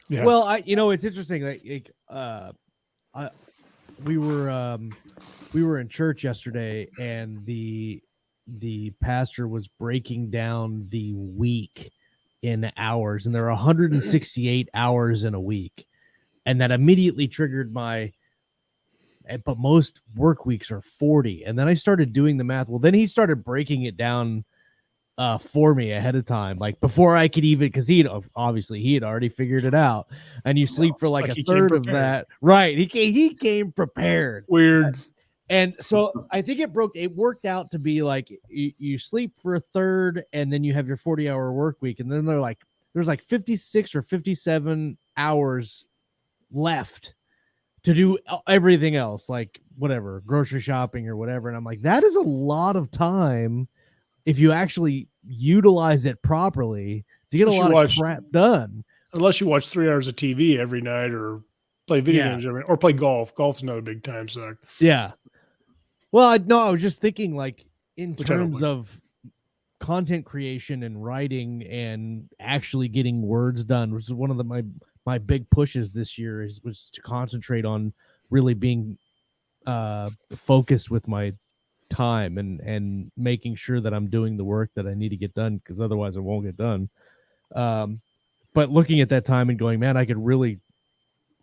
Yeah. Well, it's interesting. We were in church yesterday, and the pastor was breaking down the week in hours, and there are 168 hours in a week, and that immediately triggered but most work weeks are 40. And then I started doing the math. Well, then he started breaking it down for me ahead of time, like before I could even, because he had already figured it out. And you sleep for like a third of that, right? He came prepared. Weird. And so I think it worked out to be like you sleep for a third, and then you have your 40-hour work week, and then they're like, there's like 56 or 57 hours left to do everything else, like whatever, grocery shopping or whatever. And I'm like, that is a lot of time if you actually utilize it properly to get a lot of crap done. Unless you watch 3 hours of TV every night or play video games or play golf. Golf's another big time suck. Yeah. Well, I was just thinking, like, in terms of content creation and writing and actually getting words done, which is one of my big pushes this year was to concentrate on really being focused with my time and making sure that I'm doing the work that I need to get done, because otherwise it won't get done. But looking at that time and going, man, I could really,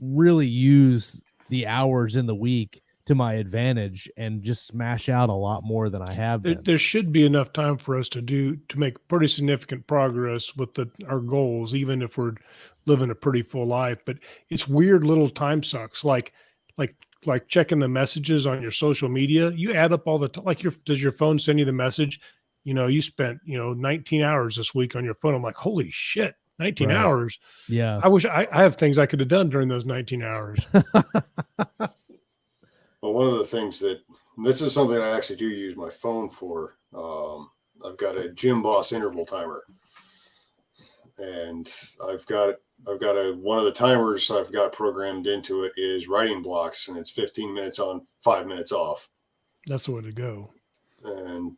really use the hours in the week to my advantage and just smash out a lot more than I have been. There should be enough time for us to make pretty significant progress with our goals, even if we're living a pretty full life. But it's weird little time sucks, like checking the messages on your social media. You add up all the time. Does your phone send you the message? You spent 19 hours this week on your phone. I'm like, holy shit. 19 hours. Yeah. I wish I have things I could have done during those 19 hours. Well, one of the things this is something I actually do use my phone for. I've got a Gym Boss interval timer, and I've got one of the timers I've got programmed into it is writing blocks, and it's 15 minutes on, 5 minutes off. That's the way to go. And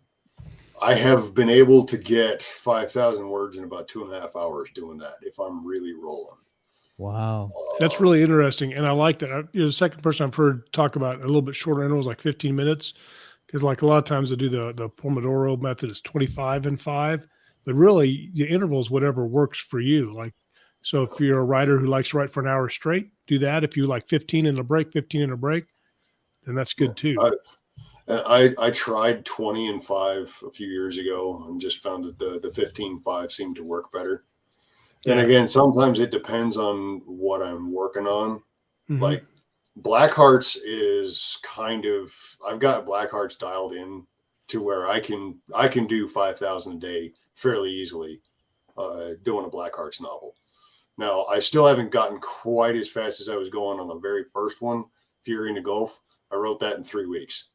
I have been able to get 5,000 words in about 2.5 hours doing that if I'm really rolling. Wow. That's really interesting. And I like that. You're the second person I've heard talk about a little bit shorter intervals, like 15 minutes. Because like a lot of times I do the Pomodoro method is 25 and 5. But really, the intervals, whatever works for you. Like, so if you're a writer who likes to write for an hour straight, do that. If you like 15 in a break, then that's good too. I tried 20 and 5 a few years ago and just found that the 15-5 seemed to work better. And again, sometimes it depends on what I'm working on. Mm-hmm. Like Black Hearts is I've got Black Hearts dialed in to where I can do 5,000 a day fairly easily doing a Black Hearts novel. Now, I still haven't gotten quite as fast as I was going on the very first one, Fury in the Gulf. I wrote that in 3 weeks.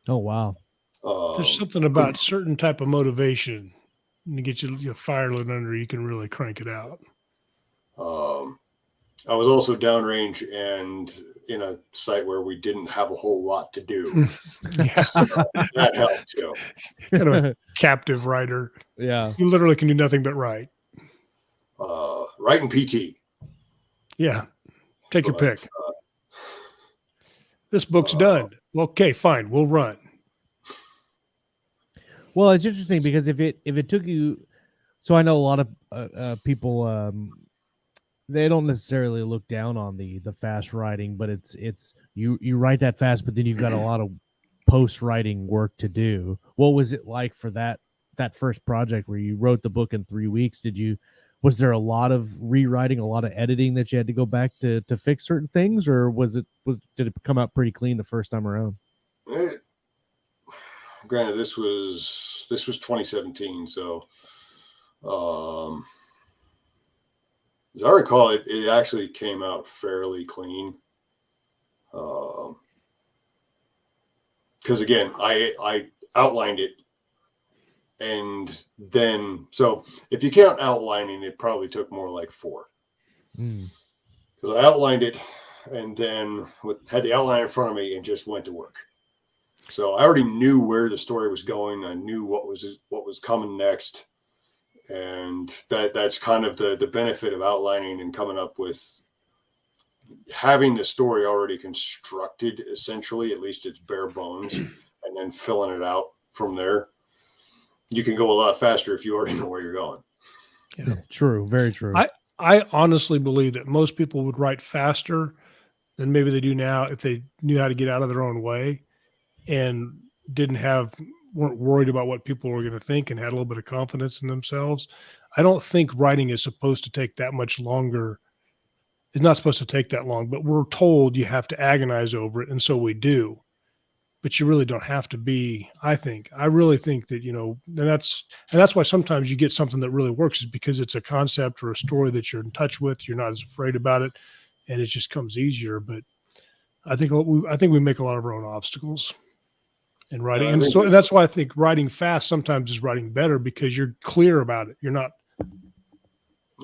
Oh, wow. There's something about certain type of motivation to get your fire lit under, you can really crank it out. I was also downrange and in a site where we didn't have a whole lot to do. So that helped too. Kind of a captive writer. Yeah. You literally can do nothing but write. Writing PT. Yeah. Take your pick. This book's done. Okay, fine. We'll run. Well, it's interesting because if it took you, so I know a lot of people, they don't necessarily look down on the fast writing, but it's you write that fast, but then you've got a lot of post writing work to do. What was it like for that first project where you wrote the book in 3 weeks? Was there a lot of rewriting, a lot of editing that you had to go back to fix certain things, or did it come out pretty clean the first time around? Granted, this was 2017, so as I recall, it actually came out fairly clean. Because again, I outlined it, and then so if you count outlining, it probably took more like 4. Because I outlined it, and then had the outline in front of me and just went to work. So I already knew where the story was going. I knew what was coming next. And that's kind of the benefit of outlining and coming up with having the story already constructed, essentially, at least it's bare bones, and then filling it out from there. You can go a lot faster if you already know where you're going. Yeah, true. Very true. I honestly believe that most people would write faster than maybe they do now if they knew how to get out of their own way and weren't worried about what people were going to think and had a little bit of confidence in themselves. I don't think writing is supposed to take that much longer. It's not supposed to take that long, but we're told you have to agonize over it. And so we do. but you really don't have to be. I really think that, and that's why sometimes you get something that really works, is because it's a concept or a story that you're in touch with. You're not as afraid about it, and it just comes easier. But I think we make a lot of our own obstacles in writing, and that's why I think writing fast sometimes is writing better, because you're clear about it. You're not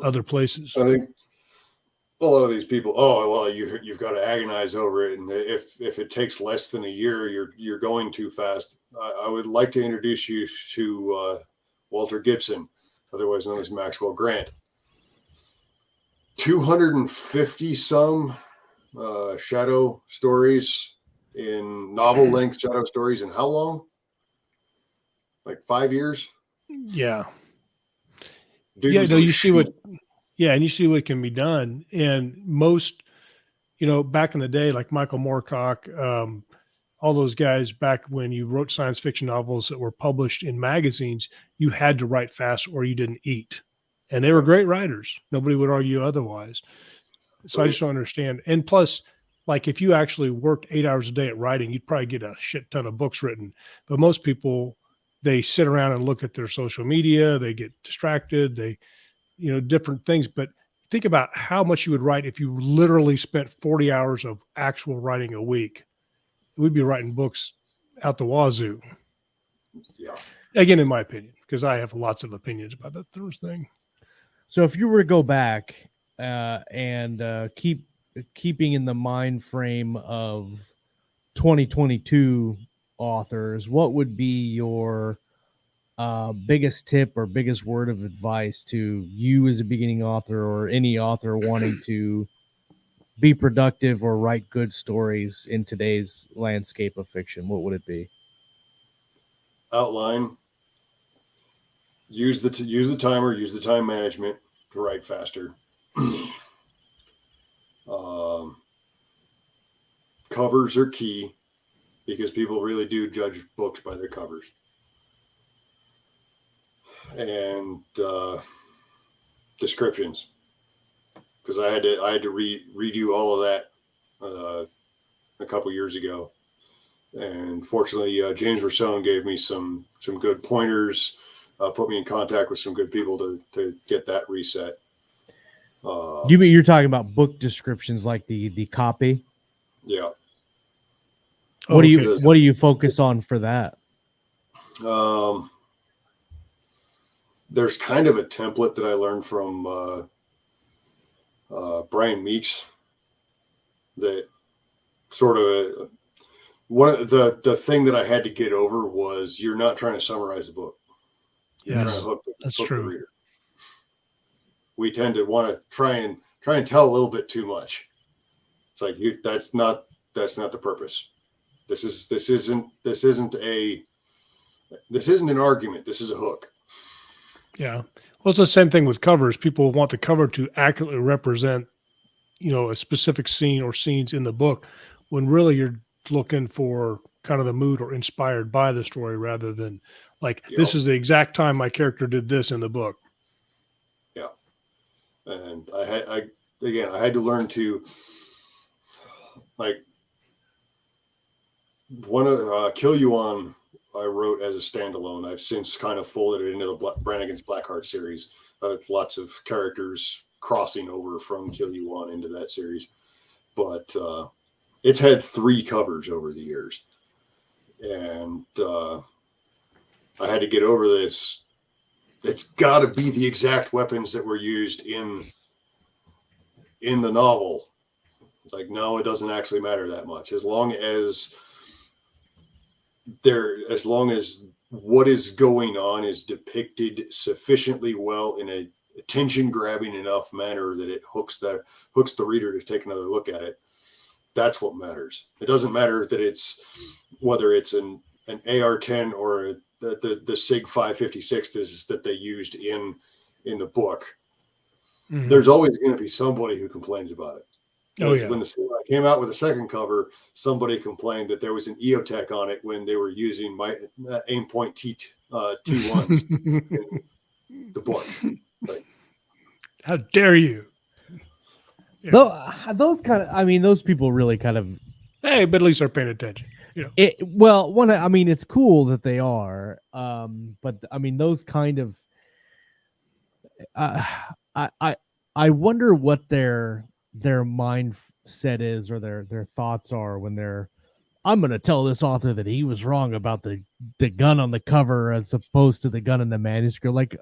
other places. I think a lot of these people, you've got to agonize over it, and if it takes less than a year, you're going too fast. I would like to introduce you to Walter Gibson, otherwise known as Maxwell Grant. 250 some shadow stories in novel length shadow stories in how long? Like 5 years? Yeah. Dude, you see what can be done. And most, back in the day, like Michael Moorcock, all those guys, back when you wrote science fiction novels that were published in magazines, you had to write fast or you didn't eat. And they were great writers. Nobody would argue otherwise. So I just don't understand. And plus, like, if you actually worked 8 hours a day at writing, you'd probably get a shit ton of books written. But most people, they sit around and look at their social media, they get distracted, they, different things. But think about how much you would write if you literally spent 40 hours of actual writing a week. We'd be writing books out the wazoo. Yeah. Again, in my opinion, because I have lots of opinions about that thing. So if you were to go back and keeping in the mind frame of 2022 authors, what would be your biggest tip or biggest word of advice to you as a beginning author, or any author wanting to be productive or write good stories in today's landscape of fiction? What would it be? Outline. Use the timer. Use the time management to write faster. Covers are key, because people really do judge books by their covers. And descriptions, because I had to redo all of that a couple years ago, and fortunately James Rassone gave me some good pointers, put me in contact with some good people to get that reset. You're talking about book descriptions, like the copy? Yeah. What do you focus on for that? There's kind of a template that I learned from Brian Meeks, that sort of one of the thing that I had to get over was, you're not trying to summarize the book. You're trying to hook the reader. We tend to want to try and tell a little bit too much. It's like, that's not the purpose. This isn't an argument. This is a hook. Yeah. Well, it's the same thing with covers. People want the cover to accurately represent, a specific scene or scenes in the book, when really you're looking for kind of the mood or inspired by the story, rather than like, this is the exact time my character did this in the book. Yeah. And I had to learn to, like, one of Kill You On, I wrote as a standalone. I've since kind of folded it into the Brannigan's Blackheart series. Lots of characters crossing over from Kill You On into that series. But it's had 3 covers over the years. And I had to get over this. It's got to be the exact weapons that were used in the novel. It's like, no, it doesn't actually matter that much. As long as what is going on is depicted sufficiently well in a attention-grabbing enough manner that it hooks the reader to take another look at it. That's what matters. It doesn't matter that whether it's an AR-10 or the SIG 556 that they used in the book. Mm-hmm. There's always going to be somebody who complains about it. Oh, yeah. When I came out with the second cover, somebody complained that there was an EOTech on it when they were using my Aimpoint T1s in the book. Like, how dare you? Yeah. Those kind of, those people really kind of. Hey, but at least they're paying attention. I mean, it's cool that they are, but I mean, those kind of, I wonder what their mindset is, or their thoughts are when they're, I'm going to tell this author that he was wrong about the gun on the cover as opposed to the gun in the manuscript.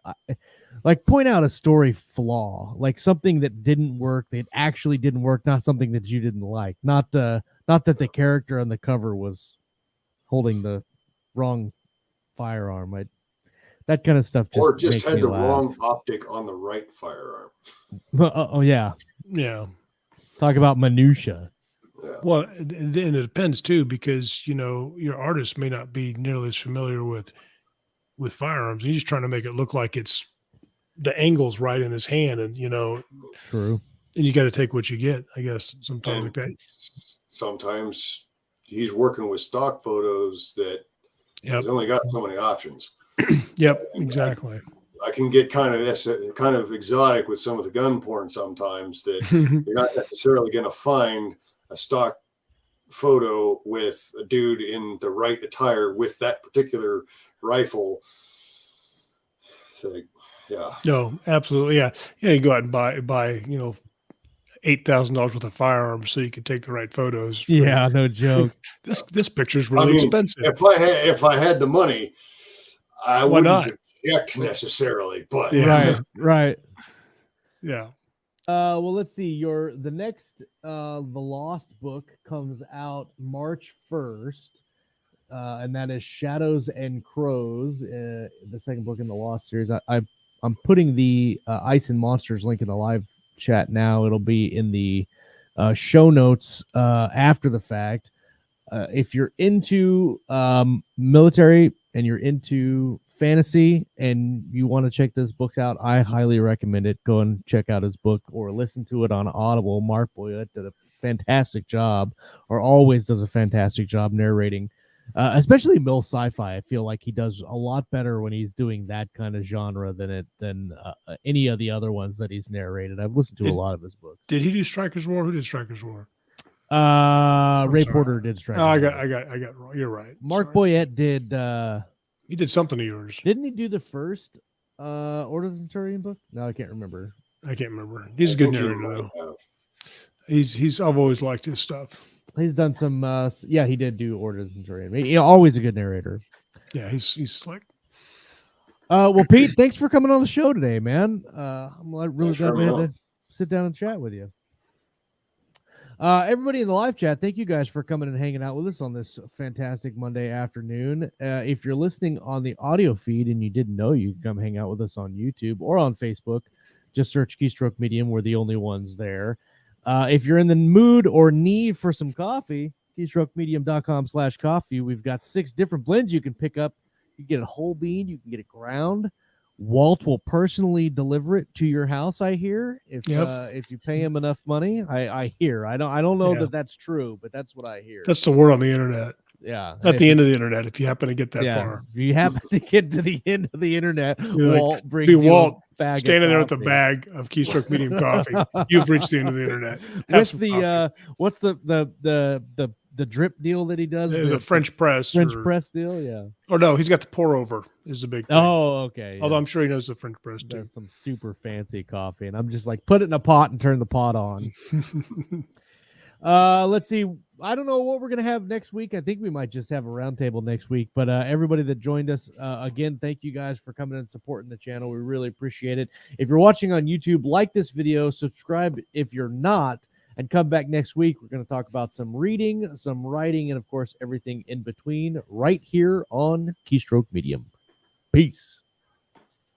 Like point out a story flaw, like something that didn't work, that actually didn't work, not something that you didn't like, not that the character on the cover was holding the wrong firearm. That kind of stuff or just just makes had me the laugh. wrong optic on the right firearm. Oh yeah, Yeah. talk about minutia. Yeah. Well, and it depends too, because your artist may not be nearly as familiar with firearms. He's just trying to make it look like it's the angle's right in his hand, and True. and you got to take what you get, I guess, sometimes And like that. sometimes he's working with stock photos that he's only got so many options. Yep, And exactly. I can get kind of exotic with some of the gun porn sometimes, that you're not necessarily going to find a stock photo with a dude in the right attire with that particular rifle. So, yeah. No, absolutely. Yeah. Yeah. You go out and buy, $8,000 worth of firearms so you can take the right photos. Yeah, no joke. This picture's really expensive. If I had the money, I Why wouldn't not? object necessarily, but Yeah. Right. Yeah. Well, let's see. The next The Lost book comes out March 1st, and that is Shadows and Crows, the second book in the Lost series. I'm putting the Ice and Monsters link in the live chat now. It'll be in the show notes after the fact. If you're into military and you're into fantasy and you want to check this book out, I highly recommend it. Go and check out his book or listen to it on Audible. Mark Boyette did a fantastic job, or always does a fantastic job narrating, especially mil sci-fi. I feel like he does a lot better when he's doing that kind of genre than any of the other ones that he's narrated. I've listened to a lot of his books. Did he do Strikers War? Who did Strikers War? Ray Porter did Strikers I War. got wrong. You're right. Mark Boyette did. He did something of yours. Didn't he do the first Order of the Centurion book? No, I can't remember. I can't remember. He's a good narrator though. I've always liked his stuff. He's done some. He did do Order of the Centurion. Always a good narrator. Yeah, he's like. Well, Pete, thanks for coming on the show today, man. I'm really glad we had to sit down and chat with you. Everybody in the live chat, thank you guys for coming and hanging out with us on this fantastic Monday afternoon. If you're listening on the audio feed and you didn't know, you can come hang out with us on YouTube or on Facebook. Just search Keystroke Medium. We're the only ones there. If you're in the mood or need for some coffee, keystroke.medium.com/coffee. We've got 6 different blends you can pick up. You can get a whole bean. You can get it ground. Walt will personally deliver it to your house, I hear, if you pay him enough money. I hear. I don't know that that's true, but that's what I hear. That's the word on the internet. Yeah. At the end of the internet, if you happen to get that far. If you happen to get to the end of the internet, Walt brings you a bag standing there with a bag of Keystroke Medium coffee. You've reached the end of the internet. With the what's the drip deal that he does? The French press. Press deal, yeah. Or no, he's got the pour over is the big thing. Oh, okay. Although I'm sure he knows the French press too. Does some super fancy coffee, and I'm just like, put it in a pot and turn the pot on. Let's see. I don't know what we're gonna have next week. I think we might just have a roundtable next week. But everybody that joined us, again, thank you guys for coming and supporting the channel. We really appreciate it. If you're watching on YouTube, like this video, subscribe if you're not, and come back next week. We're going to talk about some reading, some writing, and of course everything in between right here on Keystroke Medium. Peace.